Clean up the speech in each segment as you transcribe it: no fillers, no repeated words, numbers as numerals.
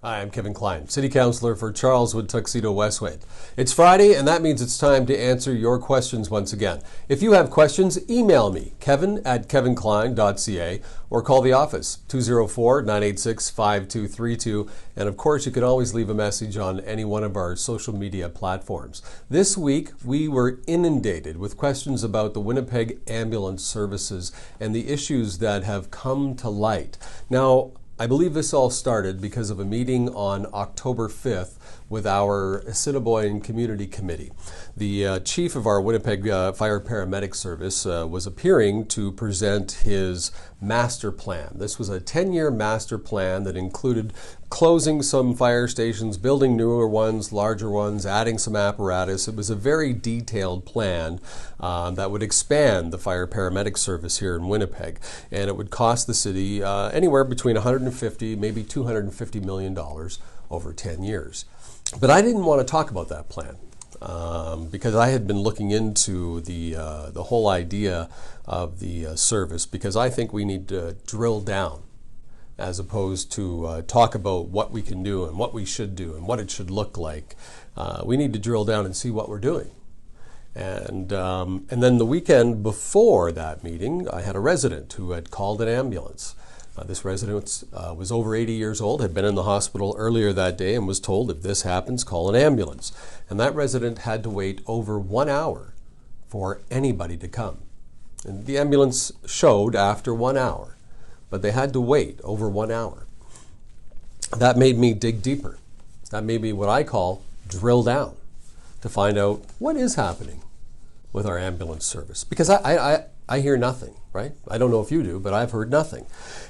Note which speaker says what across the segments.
Speaker 1: Hi, I'm Kevin Klein, City Councillor for Charleswood, Tuxedo, Westway. It's Friday, and that means it's time to answer your questions once again. If you have questions, email me, kevin@kevinklein.ca, or call the office, 204-986-5232. And of course, you can always leave a message on any one of our social media platforms. This week, we were inundated with questions about the Winnipeg ambulance services and the issues that have come to light. Now, I believe this all started because of a meeting on October 5th with our Assiniboine Community Committee. The chief of our Winnipeg Fire Paramedic Service was appearing to present his master plan. This was a 10-year master plan that included closing some fire stations, building newer ones, larger ones, adding some apparatus. It was a very detailed plan that would expand the fire paramedic service here in Winnipeg, and it would cost the city anywhere between $150, maybe $250 million over 10 years. But I didn't want to talk about that plan because I had been looking into the whole idea of the service, because I think we need to drill down as opposed to talk about what we can do and what we should do and what it should look like. We need to drill down and see what we're doing. And then the weekend before that meeting, I had a resident who had called an ambulance. This resident was over 80 years old, had been in the hospital earlier that day, and was told, if this happens, call an ambulance. And that resident had to wait over 1 hour for anybody to come. And the ambulance showed after 1 hour, but they had to wait over 1 hour. That made me dig deeper. That made me what I call drill down to find out what is happening with our ambulance service. Because I hear nothing, right? I don't know if you do, but I've heard nothing.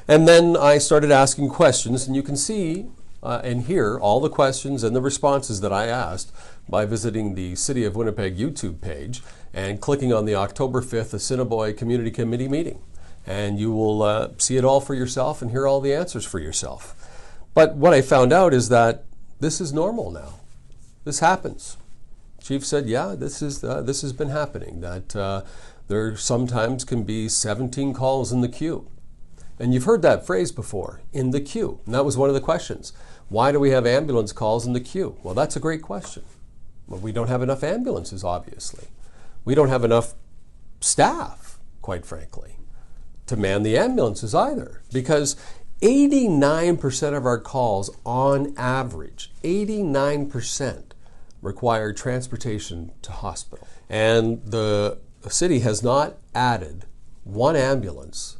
Speaker 1: And then I started asking questions, and you can see and hear all the questions and the responses that I asked by visiting the City of Winnipeg YouTube page and clicking on the October 5th Assiniboine Community Committee meeting. And you will see it all for yourself and hear all the answers for yourself. But what I found out is that this is normal now. This happens. Chief said, yeah, this has been happening, that there sometimes can be 17 calls in the queue. And you've heard that phrase before, in the queue. And that was one of the questions. Why do we have ambulance calls in the queue? Well, that's a great question. Well, we don't have enough ambulances, obviously. We don't have enough staff, quite frankly, to man the ambulances either. Because 89% of our calls on average, 89%, require transportation to hospital. And the city has not added one ambulance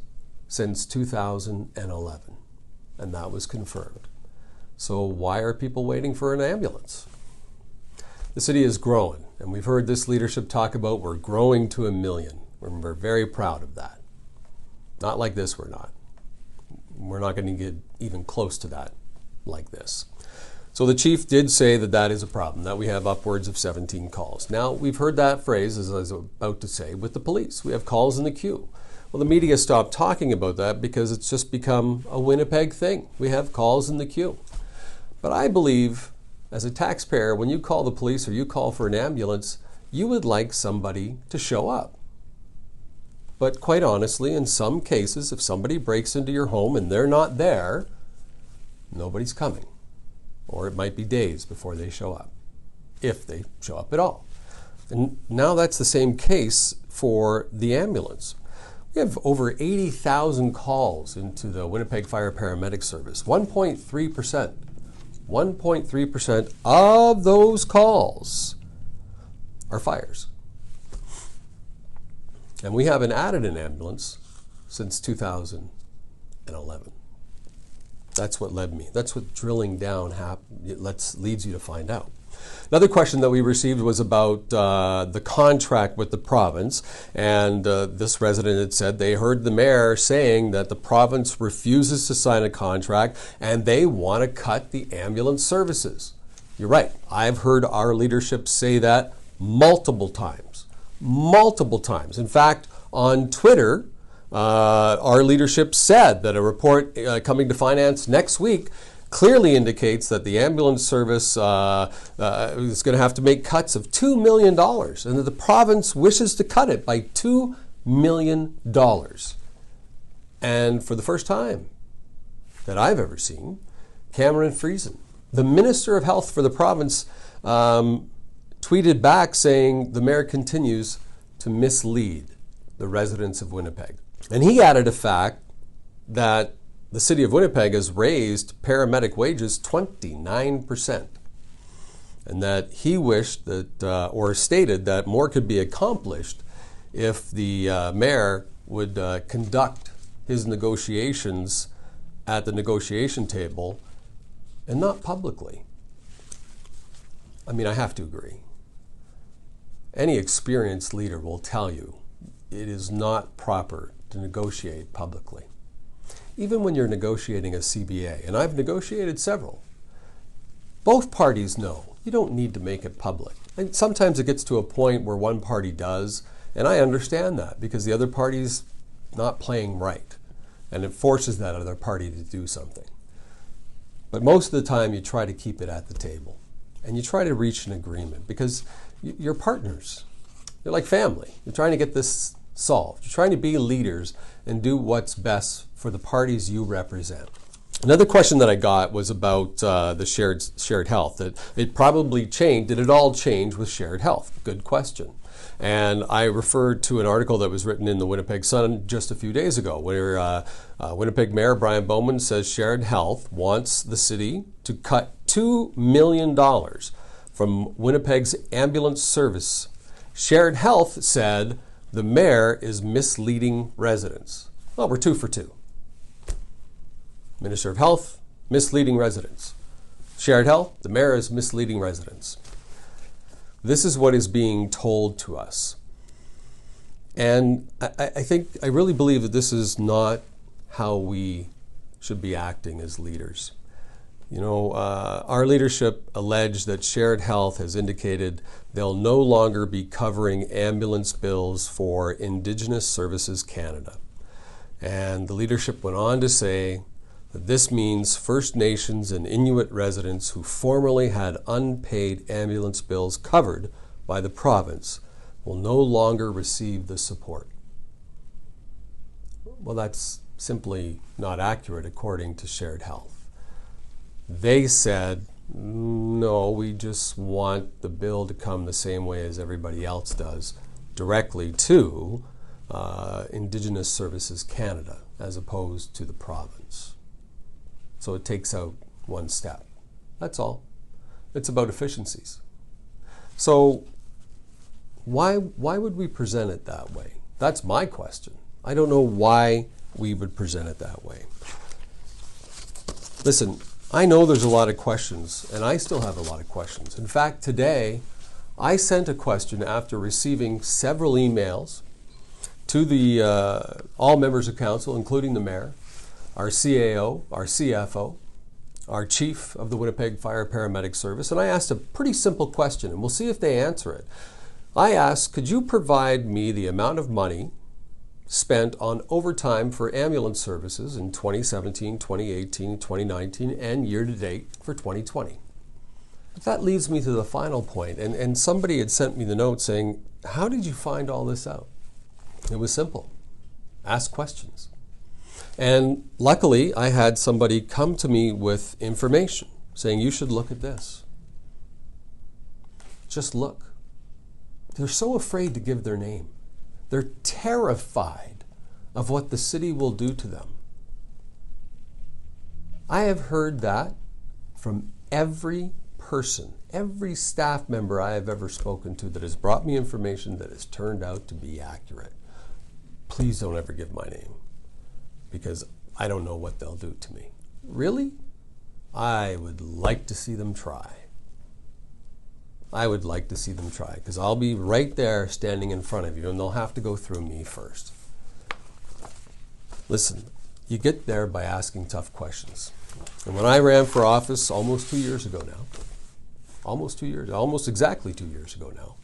Speaker 1: since 2011, and that was confirmed. So why are people waiting for an ambulance? The city is growing, and we've heard this leadership talk about we're growing to 1 million. We're very proud of that. Not like this, we're not. We're not going to get even close to that like this. So the chief did say that that is a problem, that we have upwards of 17 calls. Now, we've heard that phrase, as I was about to say, with the police. We have calls in the queue. Well, the media stopped talking about that because it's just become a Winnipeg thing. We have calls in the queue. But I believe, as a taxpayer, when you call the police or you call for an ambulance, you would like somebody to show up. But quite honestly, in some cases, if somebody breaks into your home and they're not there, nobody's coming. Or it might be days before they show up, if they show up at all. And now that's the same case for the ambulance. We have over 80,000 calls into the Winnipeg Fire Paramedic Service. 1.3% of those calls are fires. And we haven't added an ambulance since 2011. That's what led me. That's what drilling down leads you to find out. Another question that we received was about the contract with the province, and this resident had said they heard the mayor saying that the province refuses to sign a contract and they want to cut the ambulance services. You're right. I've heard our leadership say that multiple times. Multiple times. In fact, on Twitter, our leadership said that a report coming to finance next week clearly indicates that the ambulance service is going to have to make cuts of $2 million, and that the province wishes to cut it by $2 million. And for the first time that I've ever seen, Cameron Friesen. The Minister of Health for the province tweeted back saying the mayor continues to mislead the residents of Winnipeg. And he added a fact that the city of Winnipeg has raised paramedic wages 29%. And that he wished that, or stated that more could be accomplished if the mayor would conduct his negotiations at the negotiation table and not publicly. I mean, I have to agree. Any experienced leader will tell you it is not proper to negotiate publicly. Even when you're negotiating a CBA, and I've negotiated several, both parties know you don't need to make it public. And sometimes it gets to a point where one party does, and I understand that because the other party's not playing right, and it forces that other party to do something. But most of the time you try to keep it at the table, and you try to reach an agreement because you're partners. You're like family. You're trying to get this solved. You're trying to be leaders and do what's best for the parties you represent. Another question that I got was about the shared health. That it probably changed. Did it all change with shared health? Good question. And I referred to an article that was written in the Winnipeg Sun just a few days ago, where Winnipeg Mayor Brian Bowman says shared health wants the city to cut $2 million from Winnipeg's ambulance service. Shared Health said the mayor is misleading residents. Well, we're 2 for 2. Minister of Health, misleading residents. Shared Health, the mayor is misleading residents. This is what is being told to us. And I really believe that this is not how we should be acting as leaders. You know, our leadership alleged that Shared Health has indicated they'll no longer be covering ambulance bills for Indigenous Services Canada. And the leadership went on to say that this means First Nations and Inuit residents who formerly had unpaid ambulance bills covered by the province will no longer receive the support. Well, that's simply not accurate according to Shared Health. They said, no, we just want the bill to come the same way as everybody else does, directly to Indigenous Services Canada, as opposed to the province. So it takes out one step. That's all. It's about efficiencies. So why would we present it that way? That's my question. I don't know why we would present it that way. Listen, I know there's a lot of questions, and I still have a lot of questions. In fact, today, I sent a question after receiving several emails to the all members of council, including the mayor, our CAO, our CFO, our chief of the Winnipeg Fire Paramedic Service, and I asked a pretty simple question, and we'll see if they answer it. I asked, could you provide me the amount of money spent on overtime for ambulance services in 2017, 2018, 2019, and year-to-date for 2020? But that leads me to the final point, and somebody had sent me the note saying, how did you find all this out? It was simple. Ask questions. And luckily, I had somebody come to me with information saying, you should look at this. Just look. They're so afraid to give their name. They're terrified of what the city will do to them. I have heard that from every person, every staff member I have ever spoken to that has brought me information that has turned out to be accurate. Please don't ever give my name, because I don't know what they'll do to me. Really? I would like to see them try. I would like to see them try, because I'll be right there standing in front of you, and they'll have to go through me first. Listen, you get there by asking tough questions. And when I ran for office almost 2 years ago now, almost exactly 2 years ago now,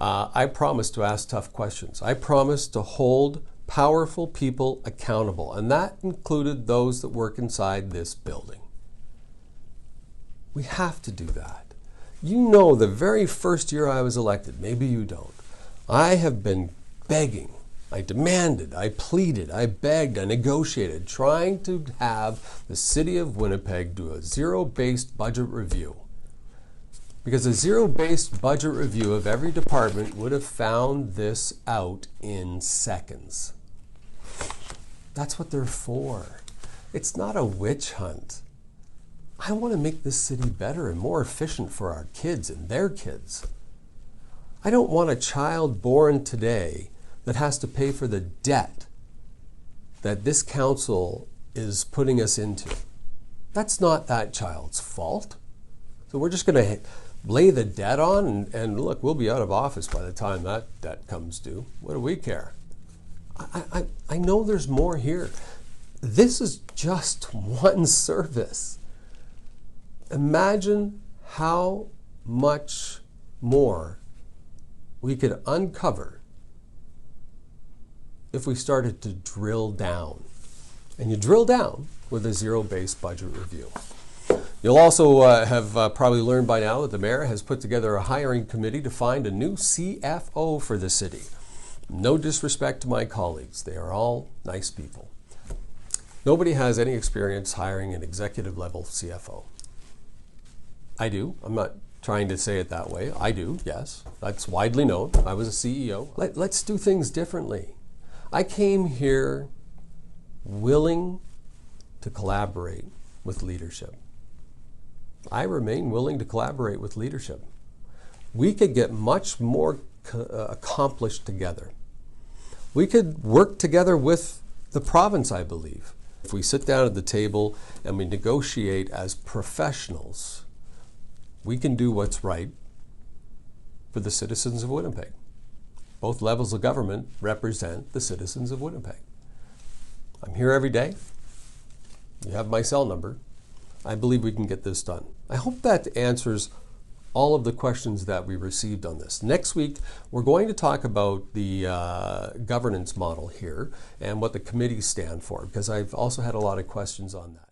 Speaker 1: I promised to ask tough questions. I promised to hold powerful people accountable, and that included those that work inside this building. We have to do that. You know, the very first year I was elected, maybe you don't, I have been begging I demanded, I pleaded, I begged, I negotiated, trying to have the City of Winnipeg do a zero-based budget review. Because a zero-based budget review of every department would have found this out in seconds. That's what they're for. It's not a witch hunt. I want to make this city better and more efficient for our kids and their kids. I don't want a child born today that has to pay for the debt that this council is putting us into. That's not that child's fault. So we're just going to lay the debt on and look, we'll be out of office by the time that debt comes due. What do we care? I know there's more here. This is just one service. Imagine how much more we could uncover if we started to drill down. And you drill down with a zero-based budget review. You'll also have probably learned by now that the mayor has put together a hiring committee to find a new CFO for the city. No disrespect to my colleagues. They are all nice people. Nobody has any experience hiring an executive level CFO. I do. I'm not trying to say it that way. I do, yes. That's widely known. I was a CEO. Let's do things differently. I came here willing to collaborate with leadership. I remain willing to collaborate with leadership. We could get much more accomplished together. We could work together with the province, I believe. If we sit down at the table and we negotiate as professionals, we can do what's right for the citizens of Winnipeg. Both levels of government represent the citizens of Winnipeg. I'm here every day. You have my cell number. I believe we can get this done. I hope that answers all of the questions that we received on this. Next week, we're going to talk about the governance model here and what the committees stand for, because I've also had a lot of questions on that.